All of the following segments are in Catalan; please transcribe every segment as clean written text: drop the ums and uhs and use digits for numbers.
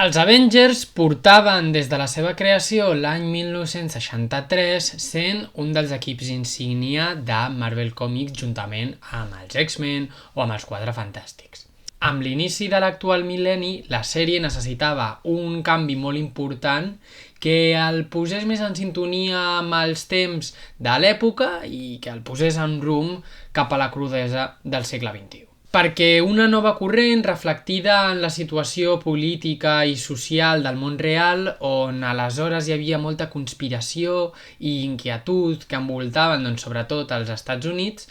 Els Avengers portaven des de la seva creació l'any 1963 sent un dels equips insígnia de Marvel Comics juntament amb els X-Men o amb els Quatre Fantàstics. Amb l'inici de l'actual mil·lenni, la sèrie necessitava un canvi molt important que el posés més en sintonia amb els temps de l'època i que el posés en rumb cap a la crudesa del segle XXI. Perquè una nova corrent reflectida en la situació política i social del món real, on aleshores hi havia molta conspiració i inquietud que envoltaven sobretot als Estats Units,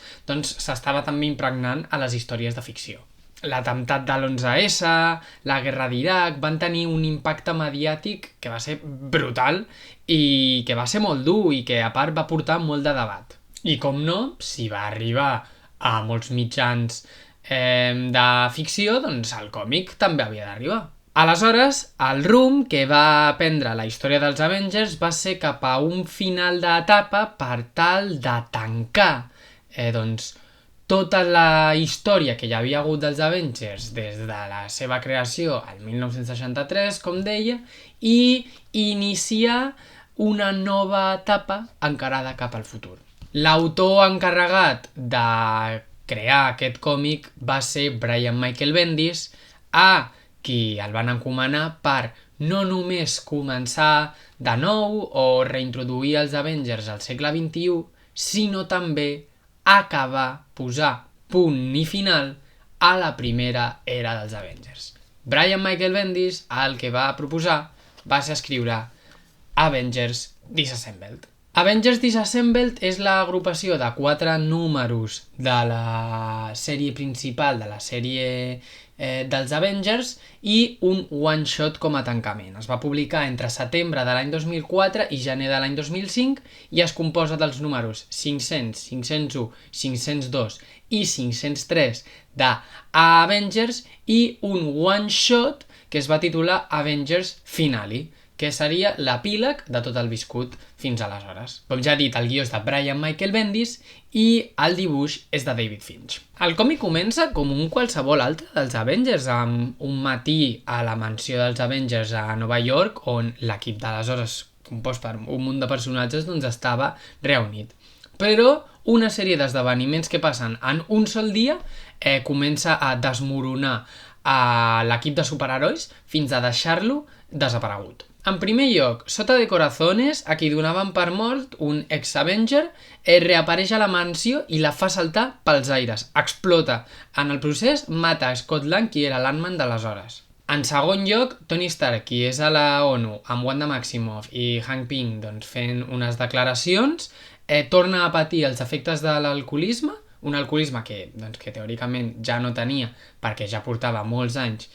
s'estava també impregnant a les històries de ficció. L'atemptat de l'11S, la guerra d'Iraq, van tenir un impacte mediàtic que va ser brutal i que va ser molt dur i que a part va portar molt de debat. I com no, si va arribar a molts mitjans de ficció, el còmic també havia d'arribar. Aleshores, el rumb que va prendre la història dels Avengers va ser cap a un final d'etapa per tal de tancar tota la història que hi havia hagut dels Avengers des de la seva creació al 1963, com deia, i iniciar una nova etapa encarada cap al futur. L'autor encarregat de crear aquest còmic va ser Brian Michael Bendis, a qui el van encomanar per no només començar de nou o reintroduir els Avengers al segle XXI, sinó també acabar, posar punt i final a la primera era dels Avengers. Brian Michael Bendis el que va proposar va ser escriure Avengers Disassembled. Avengers Disassembled és l'agrupació de 4 números de la sèrie principal, de la sèrie dels Avengers, i un one-shot com a tancament. Es va publicar entre setembre de l'any 2004 i gener de l'any 2005 i es composa dels números 500, 501, 502 i 503 d'Avengers i un one-shot que es va titular Avengers Finale, que seria l'epíleg de tot el viscut fins aleshores. Com ja he dit, el guió és de Brian Michael Bendis i el dibuix és de David Finch. El còmic comença com un qualsevol altre dels Avengers, amb un matí a la mansió dels Avengers a Nova York, on l'equip d'aleshores, compost per un munt de personatges, estava reunit. Però una sèrie d'esdeveniments que passen en un sol dia comença a desmoronar a l'equip de superherois fins a deixar-lo desaparegut. En primer lloc, Sota de Corazones, a qui donaven per mort un ex-Avenger, reapareix a la mansió i la fa saltar pels aires. Explota. En el procés, mata Scott Lang, qui era l'Ant-Man d'aleshores. En segon lloc, Tony Stark, qui és a la ONU, amb Wanda Maximoff i Hank Pym fent unes declaracions, torna a patir els efectes de l'alcoholisme, un alcoholisme que teòricament ja no tenia perquè ja portava molts anys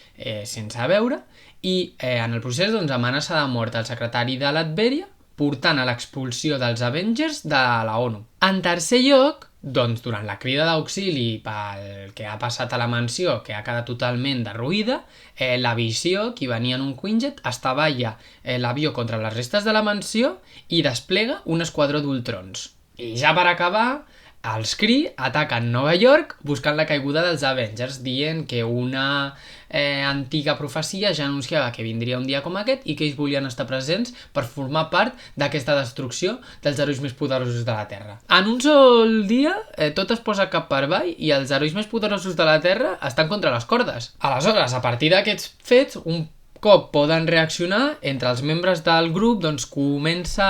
sense beure, i en el procés amenaça de mort el secretari de Latveria, portant a l'expulsió dels Avengers de la ONU. En tercer lloc, durant la crida d'auxili pel que ha passat a la mansió, que ha quedat totalment derruïda, la Visió, qui venia en un Quinjet, estavalla l'avió contra les restes de la mansió i desplega un esquadró d'Ultrons. I ja per acabar, els Kree ataquen Nova York buscant la caiguda dels Avengers, dient que una antiga profecia ja anunciava que vindria un dia com aquest i que ells volien estar presents per formar part d'aquesta destrucció dels herois més poderosos de la Terra. En un sol dia, tot es posa cap per avall i els herois més poderosos de la Terra estan contra les cordes. Aleshores, a partir d'aquests fets, un cop poden reaccionar, entre els membres del grup comença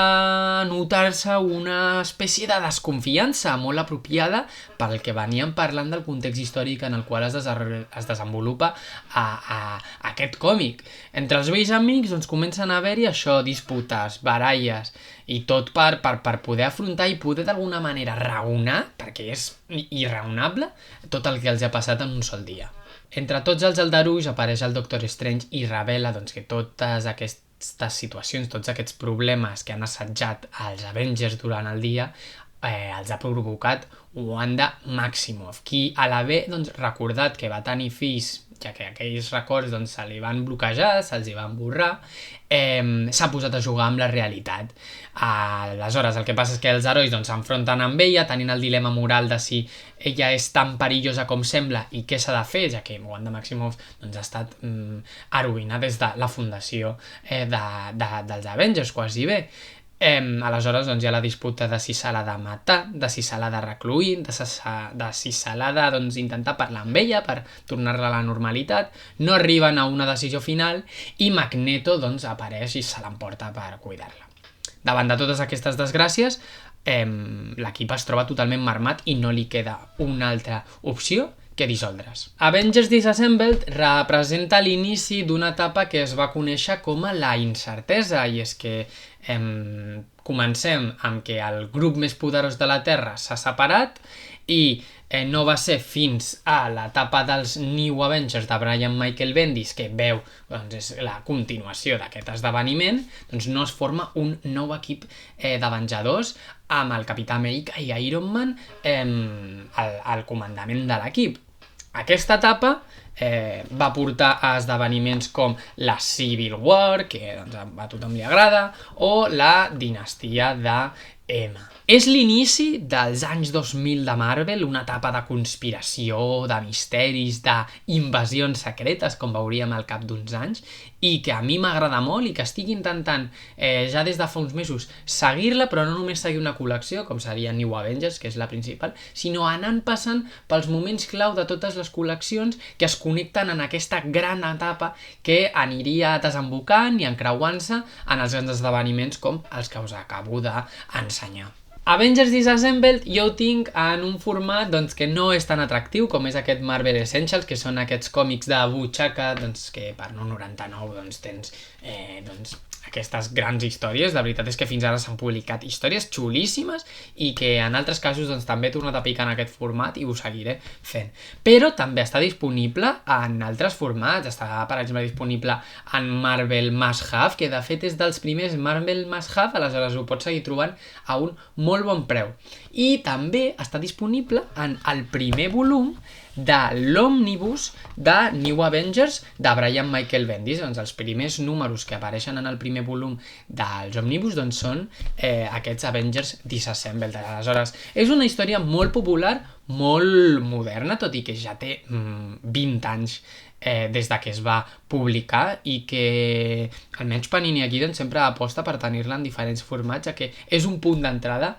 a notar-se una espècie de desconfiança molt apropiada pel que veníem parlant del context històric en el qual es desenvolupa aquest còmic. Entre els vells amics comencen a haver-hi disputes, baralles, i tot per poder afrontar i poder d'alguna manera raonar, perquè és irraonable, tot el que els ha passat en un sol dia. Entre tots els aldarulls apareix el Doctor Strange i revela que totes aquestes situacions, tots aquests problemes que han assetjat als Avengers durant el dia els ha provocat Wanda Maximoff, qui a l'haver recordat que va tenir fills ja que aquells records doncs, se li van bloquejar, se'ls hi van borrar, s'ha posat a jugar amb la realitat. Aleshores, el que passa és que els herois s'enfronten amb ella, tenint el dilema moral de si ella és tan perillosa com sembla i què s'ha de fer, ja que Wanda Maximoff ha estat heroïna des de la fundació dels Avengers, quasi bé. Aleshores hi ha la disputa de si se l'ha de matar, de si se l'ha de recluir, de si se l'ha de intentar parlar amb ella per tornar-la a la normalitat. No arriben a una decisió final i Magneto apareix i se l'emporta per cuidar-la. Davant de totes aquestes desgràcies, l'equip es troba totalment marmat i no li queda una altra opció que dissoldre's. Avengers Disassembled representa l'inici d'una etapa que es va conèixer com a la incertesa, i és que comencem amb que el grup més poderós de la Terra s'ha separat i no va ser fins a l'etapa dels New Avengers de Brian Michael Bendis, que veu és la continuació d'aquest esdeveniment, no es forma un nou equip de Venjadors amb el Capità Amèrica i Iron Man al comandament de l'equip. Aquesta etapa va portar a esdeveniments com la Civil War, que a tothom li agrada, o la dinastia de M. És l'inici dels anys 2000 de Marvel, una etapa de conspiració, de misteris, d'invasions secretes, com veuríem al cap d'uns anys, i que a mi m'agrada molt i que estic intentant ja des de fa uns mesos seguir-la, però no només seguir una col·lecció, com seria New Avengers, que és la principal, sinó anant passant pels moments clau de totes les col·leccions que es connecten en aquesta gran etapa que aniria desembocant i encreuant-se en els grans esdeveniments com els que us acabo d'ensenyar. Avengers Disassembled jo ho tinc en un format que no és tan atractiu com és aquest Marvel Essentials, que són aquests còmics de butxaca que per 1,99 tens aquestes grans històries. La veritat és que fins ara s'han publicat històries xulíssimes i que en altres casos també he tornat a picar en aquest format i ho seguiré fent. Però també està disponible en altres formats. Està, per exemple, disponible en Marvel Must Have, que de fet és dels primers Marvel Must Have, aleshores ho pots seguir trobant a un molt bon preu. I també està disponible en el primer volum de l'òmnibus de New Avengers de Brian Michael Bendis. Els primers números que apareixen en el primer volum dels òmnibus són aquests Avengers Disassembled. Aleshores, és una història molt popular, molt moderna, tot i que ja té 20 anys des de que es va publicar i que almenys Panini aquí sempre aposta per tenir-la en diferents formats, ja que és un punt d'entrada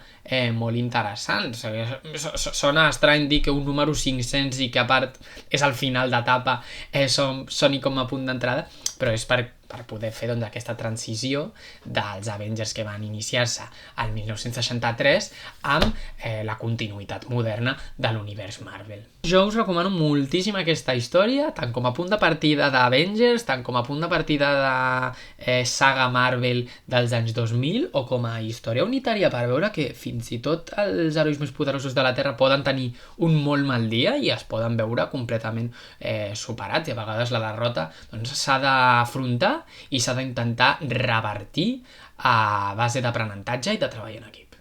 molt interessant. Sona estrany dir que un número 500 i que a part és el final d'etapa soni com a punt d'entrada, però és per poder fer aquesta transició dels Avengers que van iniciar-se al 1963 amb la continuïtat moderna de l'univers Marvel. Jo us recomano moltíssim aquesta història, tant com a punt de partida d'Avengers, tant com a punt de partida de saga Marvel dels anys 2000, o com a història unitària per veure que fins i tot els herois més poderosos de la Terra poden tenir un molt mal dia i es poden veure completament superats, i a vegades la derrota s'ha d'afrontar i s'ha d'intentar revertir a base d'aprenentatge i de treball en equip.